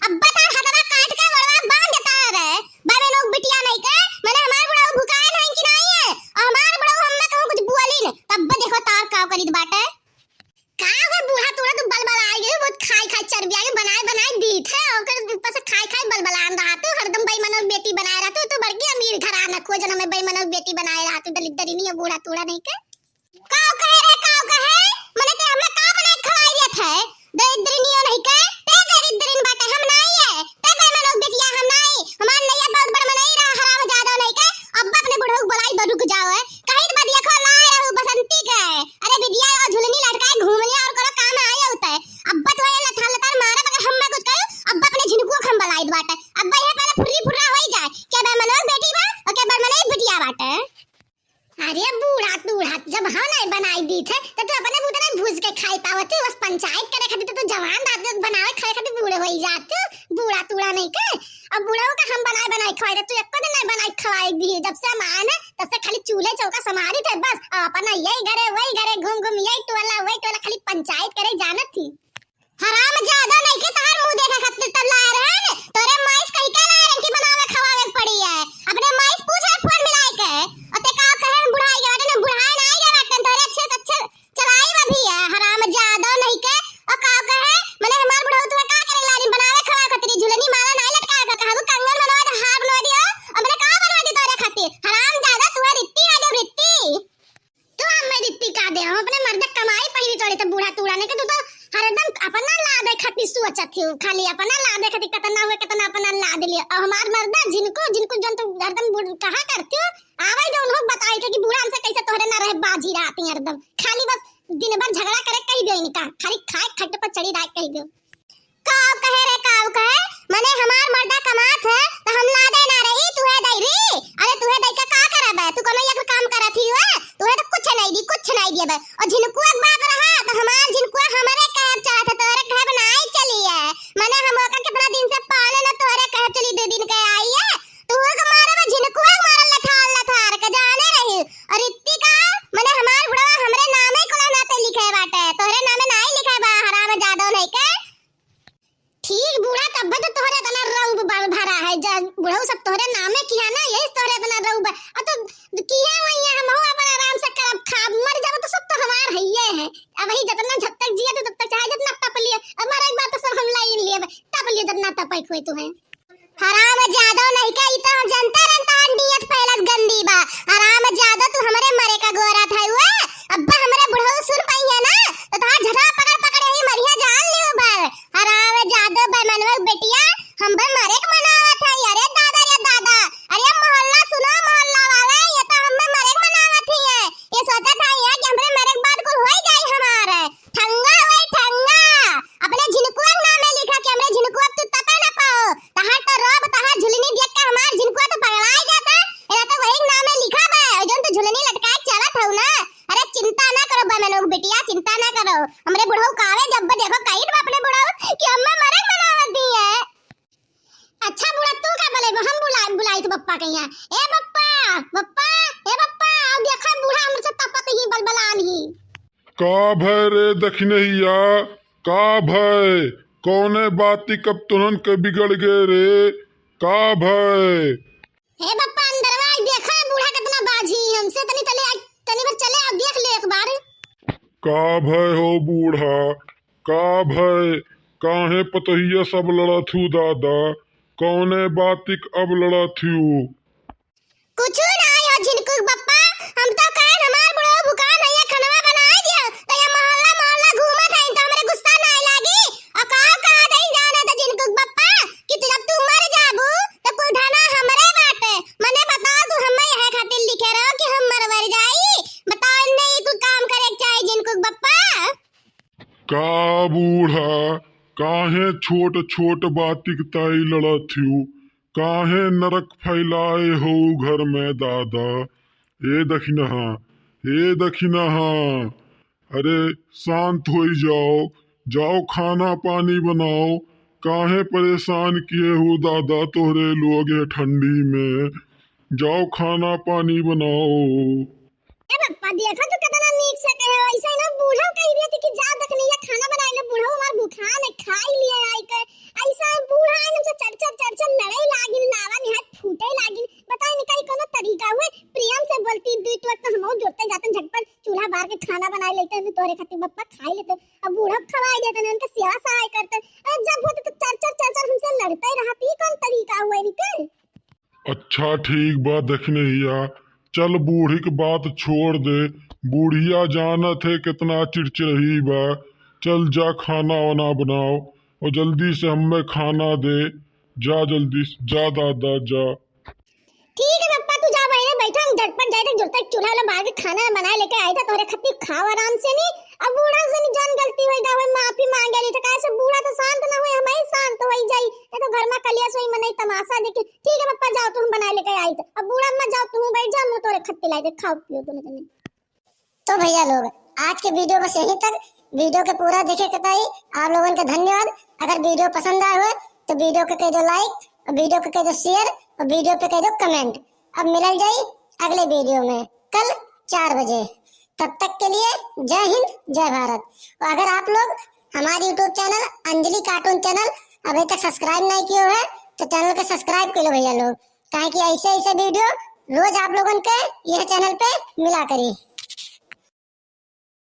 अब्बा तार हथवा काट के वड़वा बांध देता रे बाबे लोग बिटिया नहीं के माने हमार बुढ़ऊ भुकाए नहीं कि नहीं है हमार बुढ़ऊ हम्मे कहूं कुछ बोली न तब देखो तार का करित बाटे का हो बूढ़ा तोरा तो बलबल आ गई बहुत खाई खाई चर्बिया के बनाए दी थे ओकर ऊपर से खाई खाई बलबलान रहा तू हरदम बेईमानों बेटी बनाए रहा तू बड़की अमीर घराना खोज न में बेईमानों बेटी बनाए रहा तू दलित दरिनी बूढ़ा तोड़ा नहीं के काव कहे रे काव कहे मने के हमें का बनाए खवाई देत है दरिद्रनियो नहीं के ते दरिद्रन बाटे हम नहीं है ते बेईमानों बेटिया हम नहीं हमार नैया बहुत बड़ मनई रहा हराम ज्यादा नहीं के अब्बा अपने बुढ़ऊ बुलाई रुक जाओ है कहीं बा देखो लाए रहू बसंती के अरे बिटिया और झुलनी लटकाए घूम लिया और कोनो काम आए होता है अब्बा तो ये लथा लतार मारे मगर हम कुछ करू अब्बा अपने झिनकुआ खम बलाई बाटे अब्बा ये पहले फुर्री फुर्रा होई जाए के बेईमानों बेटी बा और के बेईमानों बिटिया बाटे अरे बूढ़ा तूढ़ा जब हम नहीं बनाई दी थे तो तू अपने बूढ़ा नहीं भूज के खाई पावत बस पंचायत करे खातिर तो जवान दाद बनावे खाए खातिर बूढ़े होई जात बूढ़ा तूढ़ा नहीं के अब बूढ़ा का हम बनाए खवाए दे तू एको दिन नहीं बनाई खवाई दी जब से मां ने तब से खाली चूल्हे चौका समारी थे बस अपना यही घरे वही घरे घूम यही टोला खाली पंचायत करे जानत थी हराम ज्यादा नहीं के तार मुंह देखा खातिर तब लाए रहे तोरे माइस कहीं के लाए रहे कि बनावे खवावे पड़ी है अपने माइस पूछे फोन मिलाए के और ते का कहे बुढ़ाई के बाटे न बुढ़ाई नहीं के बाटे तोरे अच्छे चलाई में भी है हराम ज्यादा नहीं के और का कहे माने हमार बुढ़ऊ तू का करे लारी बनावे खवा खातिर झुलनी मारा नहीं लटका का कहबू कंगन बनवा दे हार बनवा दियो हमने का बनवा दी तोरे खातिर हराम ज्यादा तू रित्ती आ दे रित्ती तू हमें रित्ती का दे हम अपने मर्द कमाई पहिली तोरे तो बूढ़ा तूड़ा ने के तू तो हरदम अपना लादे खातिर सोचत थी खाली अपना लादे खातिर कितना हुए कितना अपना लाद लिया और हमार मर्दा जिनको जन तो हरदम कहा करती हो आवे जो उन्हों बताई थे कि बूढ़ा हमसे कैसे तोहरे ना रहे बाजी रात हरदम खाली बस दिन भर झगड़ा करे कही दो इनका खाली खाए खट पर चढ़ी रात कही दो काव कहे माने हमार मर्दा कमात है तो हम लादे ना रही तू है दई रे अरे तू है दई का करबे तू कोनो एक काम करत ही है तू है तो कुछ नहीं दिए बे और झिनकू एक बात रहा तो हमार झिनकू हमरे कहे चढ़त तोरे कहे बनाई चली है माने हम ओका कितना दिन से पाले ना तोरे कहे चली 2 दिन के आई है तू के मारे में झिनकू मारल लथार के जाने रही और इत्ती का माने हमार बुढ़वा हमरे नामे कोला नाते लिखे बाटे तोरे नामे नहीं लिखे बा हराम जादो नहीं के ठीक बूढ़ा तब तो तोहरे तना रौब भरा है जब बुढ़ऊ सब तोहरे नामे किया ना यही तोहरे तना रौब आ तो किया वही है हम अपन आराम से करब खाब मर जाब तो सब तो हमार हइये है अब वही जतना जब तक जिया तो तब तक चाहे जितना तप लिए अब मारा एक बात तो सब हम लाई लिए तप लिए जितना तपई खोई तू है हराम जादो नहीं के ई तो जनता रंता नियत पहले गंदी बा हराम जादो तू हमरे मरे का गोरा था हुआ अब्बा हमरे बुढ़ऊ सुन पाई है ना तो तार झगड़ा पकड़ यही मरिया जान लियो बर हराम जादो बेमनवा बेटिया हम बे मरे के मनावत है अरे दादा अरे मोहल्ला सुनो मोहल्ला वाला ये तो हम बे मरे के मनावत है ये सोचा था ये कि हमरे मरे के बाद कुल होई जाई हमारे ठंगा अपने झिनकुआ नामे लिखा कि हमरे झिनकुआ तू तपे ना पाओ तहां तो रब तहां झुलनी देख के हमार झिनकुआ तो पगड़ाई जाता एरा तो वही नामे लिखा बा जोन तो झुलनी लटकाए चलत हौ ना अरे चिंता ना करो बा लोग बिटिया चिंता ना करो हमरे बुढ़ऊ कावे जब देखो कहीं अपने बुढ़ऊ कि अम्मा मरे बनावत दी है अच्छा बुढ़ा तू का बोले हम बुलाई तो बप्पा कहिया ए बप्पा अब देखो बूढ़ा हमसे तपत ही बलबलान ही का भय रे दखिनहिया का भय कौने बाती कब तुरन के बिगड़ गए रे का भय हे बप्पा अंदर आ देखो बूढ़ा कितना बाजी हमसे तनी बार चले अब देख ले एक बार का भय हो बूढ़ा का भय काहे पतहिया सब लड़त हूँ दादा कौने बातिक अब लड़त हूँ कुछ ना आयो झिनकू बप्पा हम तो कहे हमार बुढ़ऊ भुका नहीं खनवा बनाए दियो तो ये मोहल्ला घूमत है तो हमरे गुस्सा नहीं लागी और कहा दई जाने तो झिनकू बप्पा कि जब तू मर जाबू तो कुठाना हमरे बाटे मने बताओ तू हमें यह खातिर लिखे रहो कि हम मरवर जाई बताओ नहीं कुछ काम करे चाहिए झिनकू बप्पा का बूढ़ा काहे छोट बातिक ताई लड़त हूँ काहे नरक फैलाए हो घर में दादा ए दखिनहा अरे शांत हो जाओ खाना पानी बनाओ काहे परेशान किए हो दादा तोहरे लोग ठंडी में जाओ खाना पानी बनाओ पप्पा देखा तो कितना नीक से कहे ऐसा ना बूढ़ा कह दिया कि जा दखनी या खाना बनाए ले बूढ़ा हमार भूखा ने खाई लिए आई के ऐसा बूढ़ा लड़ते रहती कौन तरीका हुआ इनके। अच्छा ठीक बा देखने हिया, चल बूढ़ी की बात छोड़ दे, बूढ़िया जानत है कितना चिड़चिड़ी बा। चल जा खाना वाना बनाओ और जल्दी से हमें खाना दे, जा जल्दी से जा दादा जा। ठीक है पप्पा तू जा भाई बैठा, हम झटपट जाए जब तक चूल्हा वाला बाहर के खाना बना लेके आए था तोरे खत्ती खाओ आराम से। नहीं अब बूढ़ा से नहीं जान गलती होई दा होई माफी मांगे नहीं तो कैसे बूढ़ा तो शांत ना होई, हमें शांत होई जाई नहीं तो घर में कलिया सोई मने तमाशा देखे। ठीक है पप्पा जाओ तुम बना लेके आई तो अब बूढ़ा मत जाओ, तुम बैठ जा, मैं तोरे खत्ती लाई दे खाओ पियो दोनों जने। तो भैया लोग आज के वीडियो बस यहीं तक, वीडियो के पूरा देखे के ताई आप लोगों का धन्यवाद। अगर वीडियो पसंद आए हो तो वीडियो को कह दो लाइक और वीडियो को कह दो शेयर और वीडियो पे कह दो कमेंट। अब मिलल जाई अगले वीडियो में कल 4 बजे, तब तक के लिए जय हिंद जय भारत। और अगर आप लोग हमारे YouTube channel Anjali cartoon channel अभी तक सब्सक्राइब नहीं किए है तो चैनल को सब्सक्राइब कर लो भैया लोग, ताकि ऐसे ऐसे वीडियो रोज आप लोगों के यह चैनल पे मिला करी।